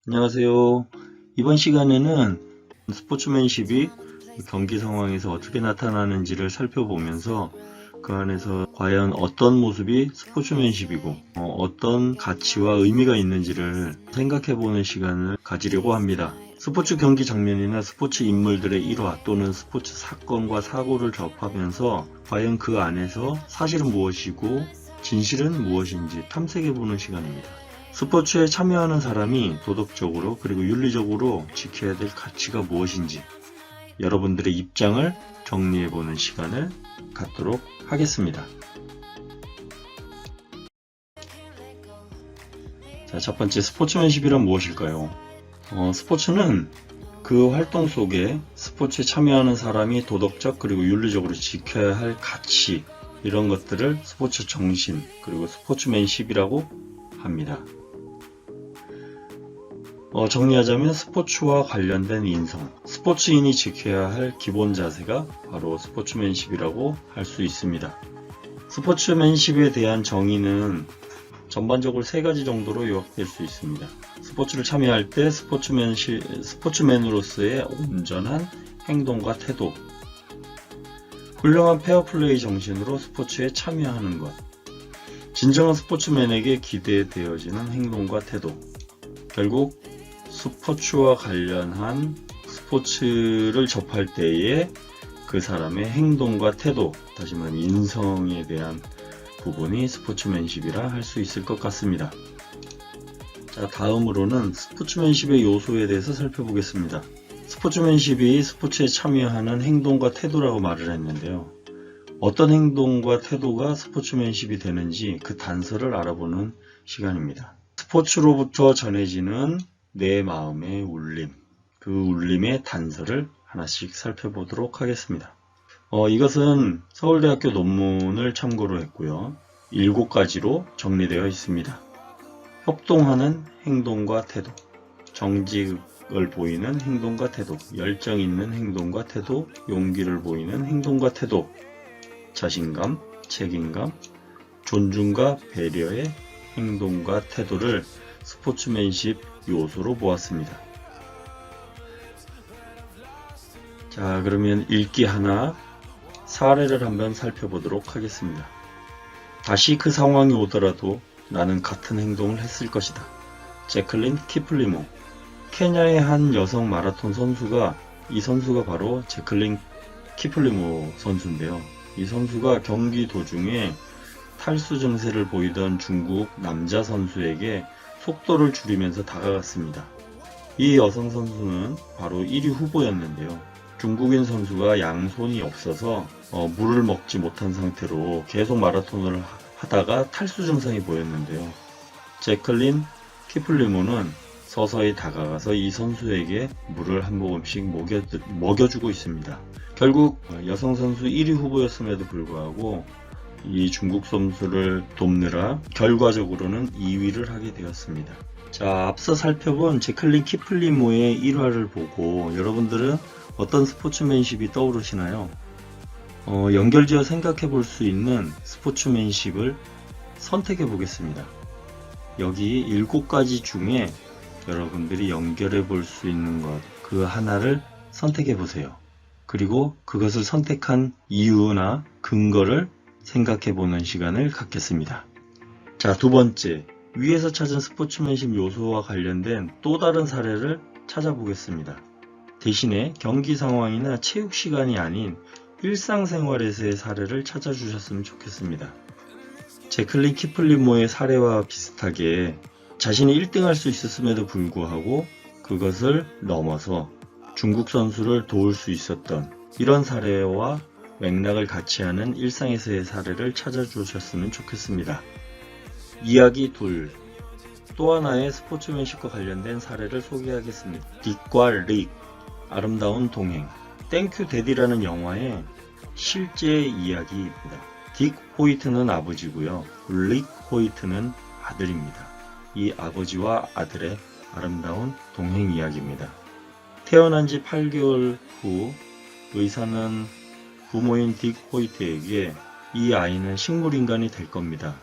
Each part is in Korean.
안녕하세요. 이번 시간에는 스포츠맨십이 경기 상황에서 어떻게 나타나는지를 살펴보면서 그 안에서 과연 어떤 모습이 스포츠맨십이고 어떤 가치와 의미가 있는지를 생각해보는 시간을 가지려고 합니다. 스포츠 경기 장면이나 스포츠 인물들의 일화 또는 스포츠 사건과 사고를 접하면서 과연 그 안에서 사실은 무엇이고 진실은 무엇인지 탐색해보는 시간입니다. 스포츠에 참여하는 사람이 도덕적으로 그리고 윤리적으로 지켜야 될 가치가 무엇인지 여러분들의 입장을 정리해보는 시간을 갖도록 하겠습니다. 자, 첫 번째 스포츠맨십이란 무엇일까요? 스포츠는 그 활동 속에 스포츠에 참여하는 사람이 도덕적 그리고 윤리적으로 지켜야 할 가치 이런 것들을 스포츠 정신 그리고 스포츠맨십이라고 합니다. 정리하자면 스포츠와 관련된 인성, 스포츠인이 지켜야 할 기본 자세가 바로 스포츠맨십이라고 할 수 있습니다. 스포츠맨십에 대한 정의는 전반적으로 세 가지 정도로 요약될 수 있습니다. 스포츠를 참여할 때 스포츠맨으로서의 온전한 행동과 태도, 훌륭한 페어플레이 정신으로 스포츠에 참여하는 것, 진정한 스포츠맨에게 기대되어지는 행동과 태도, 결국 스포츠와 관련한 스포츠를 접할 때의 그 사람의 행동과 태도, 다시 말하면 인성에 대한 부분이 스포츠맨십이라 할 수 있을 것 같습니다. 자, 다음으로는 스포츠맨십의 요소에 대해서 살펴보겠습니다. 스포츠맨십이 스포츠에 참여하는 행동과 태도라고 말을 했는데요. 어떤 행동과 태도가 스포츠맨십이 되는지 그 단서를 알아보는 시간입니다. 스포츠로부터 전해지는 내 마음의 울림, 그 울림의 단서를 하나씩 살펴보도록 하겠습니다. 이것은 서울대학교 논문을 참고로 했고요. 7가지로 정리되어 있습니다. 협동하는 행동과 태도, 정직을 보이는 행동과 태도, 열정 있는 행동과 태도, 용기를 보이는 행동과 태도, 자신감, 책임감, 존중과 배려의 행동과 태도를 스포츠맨십 요소로 보았습니다. 자, 그러면 읽기 하나, 사례를 한번 살펴보도록 하겠습니다. 다시 그 상황이 오더라도 나는 같은 행동을 했을 것이다. 제클린 키플리모. 케냐의 한 여성 마라톤 선수가, 이 선수가 바로 제클린 키플리모 선수인데요. 이 선수가 경기 도중에 탈수 증세를 보이던 중국 남자 선수에게 속도를 줄이면서 다가갔습니다. 이 여성 선수는 바로 1위 후보였는데요. 중국인 선수가 양손이 없어서 물을 먹지 못한 상태로 계속 마라톤을 하다가 탈수 증상이 보였는데요. 제클린 키플리모는 서서히 다가가서 이 선수에게 물을 한 모금씩 먹여주고 있습니다. 결국 여성 선수 1위 후보였음에도 불구하고 이 중국 선수를 돕느라 결과적으로는 2위를 하게 되었습니다. 자, 앞서 살펴본 제클린 키플리모의 일화를 보고 여러분들은 어떤 스포츠맨십이 떠오르시나요? 연결지어 생각해 볼 수 있는 스포츠맨십을 선택해 보겠습니다. 여기 7가지 중에 여러분들이 연결해 볼 수 있는 것, 그 하나를 선택해 보세요. 그리고 그것을 선택한 이유나 근거를 생각해 보는 시간을 갖겠습니다. 자, 두 번째, 위에서 찾은 스포츠맨십 요소와 관련된 또 다른 사례를 찾아보겠습니다. 대신에 경기 상황이나 체육 시간이 아닌 일상생활에서의 사례를 찾아주셨으면 좋겠습니다. 제클린 키플리모의 사례와 비슷하게 자신이 1등할 수 있었음에도 불구하고 그것을 넘어서 중국 선수를 도울 수 있었던 이런 사례와 맥락을 같이 하는 일상에서의 사례를 찾아주셨으면 좋겠습니다. 이야기 둘, 또 하나의 스포츠맨십과 관련된 사례를 소개하겠습니다. 딕과 릭, 아름다운 동행. 땡큐 데디라는 영화의 실제 이야기입니다. 딕 호이트는 아버지고요. 릭 호이트는 아들입니다. 이 아버지와 아들의 아름다운 동행 이야기입니다. 태어난 지 8개월 후 의사는 부모인 딕 호이트에게 이 아이는 식물인간이 될 겁니다.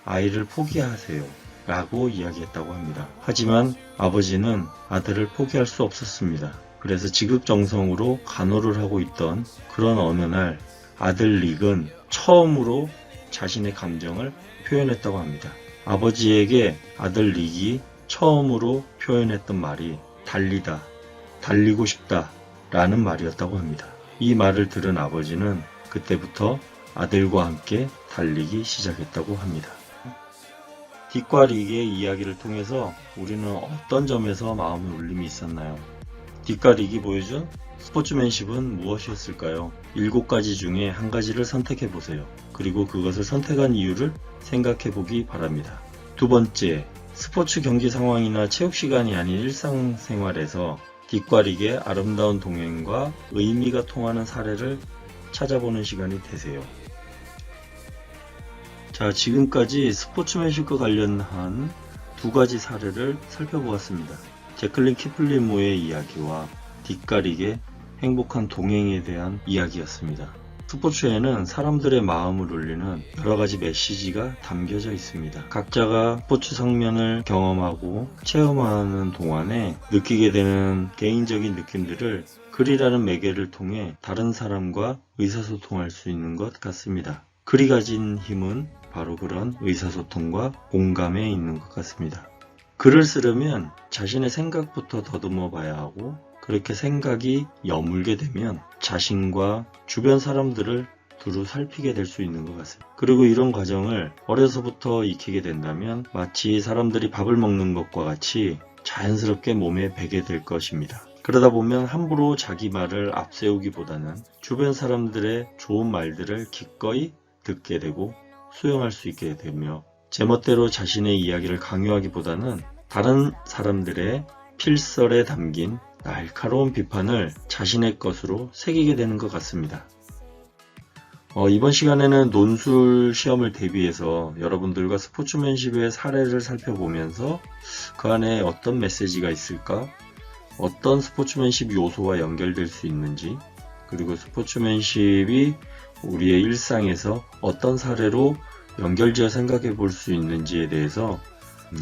아이를 포기하세요. 라고 이야기했다고 합니다. 하지만 아버지는 아들을 포기할 수 없었습니다. 그래서 지극정성으로 간호를 하고 있던 그런 어느 날 아들 릭은 처음으로 자신의 감정을 표현했다고 합니다. 아버지에게 아들 릭이 처음으로 표현했던 말이 달리다, 달리고 싶다 라는 말이었다고 합니다. 이 말을 들은 아버지는 그때부터 아들과 함께 달리기 시작했다고 합니다. 딕과 릭의 이야기를 통해서 우리는 어떤 점에서 마음의 울림이 있었나요? 딕과 릭이 보여준 스포츠맨십은 무엇이었을까요? 7가지 중에 한 가지를 선택해 보세요. 그리고 그것을 선택한 이유를 생각해 보기 바랍니다. 두 번째, 스포츠 경기 상황이나 체육 시간이 아닌 일상생활에서 딕과 릭의 아름다운 동행과 의미가 통하는 사례를 찾아보는 시간이 되세요. 자, 지금까지 스포츠맨십과 관련한 2가지 사례를 살펴보았습니다. 제클린 키플리모의 이야기와 딕과 릭의 행복한 동행에 대한 이야기였습니다. 스포츠에는 사람들의 마음을 울리는 여러가지 메시지가 담겨져 있습니다. 각자가 스포츠 장면을 경험하고 체험하는 동안에 느끼게 되는 개인적인 느낌들을 글이라는 매개를 통해 다른 사람과 의사소통할 수 있는 것 같습니다. 글이 가진 힘은 바로 그런 의사소통과 공감에 있는 것 같습니다. 글을 쓰려면 자신의 생각부터 더듬어 봐야 하고, 그렇게 생각이 여물게 되면 자신과 주변 사람들을 두루 살피게 될 수 있는 것 같습니다. 그리고 이런 과정을 어려서부터 익히게 된다면 마치 사람들이 밥을 먹는 것과 같이 자연스럽게 몸에 배게 될 것입니다. 그러다 보면 함부로 자기 말을 앞세우기보다는 주변 사람들의 좋은 말들을 기꺼이 듣게 되고 수용할 수 있게 되며, 제멋대로 자신의 이야기를 강요하기보다는 다른 사람들의 필설에 담긴 날카로운 비판을 자신의 것으로 새기게 되는 것 같습니다. 이번 시간에는 논술 시험을 대비해서 여러분들과 스포츠맨십의 사례를 살펴보면서 그 안에 어떤 메시지가 있을까, 어떤 스포츠맨십 요소와 연결될 수 있는지, 그리고 스포츠맨십이 우리의 일상에서 어떤 사례로 연결지어 생각해 볼 수 있는지에 대해서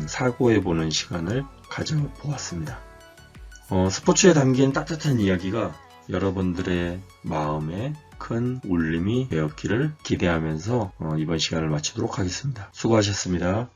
사고해 보는 시간을 가져보았습니다. 스포츠에 담긴 따뜻한 이야기가 여러분들의 마음에 큰 울림이 되었기를 기대하면서 이번 시간을 마치도록 하겠습니다. 수고하셨습니다.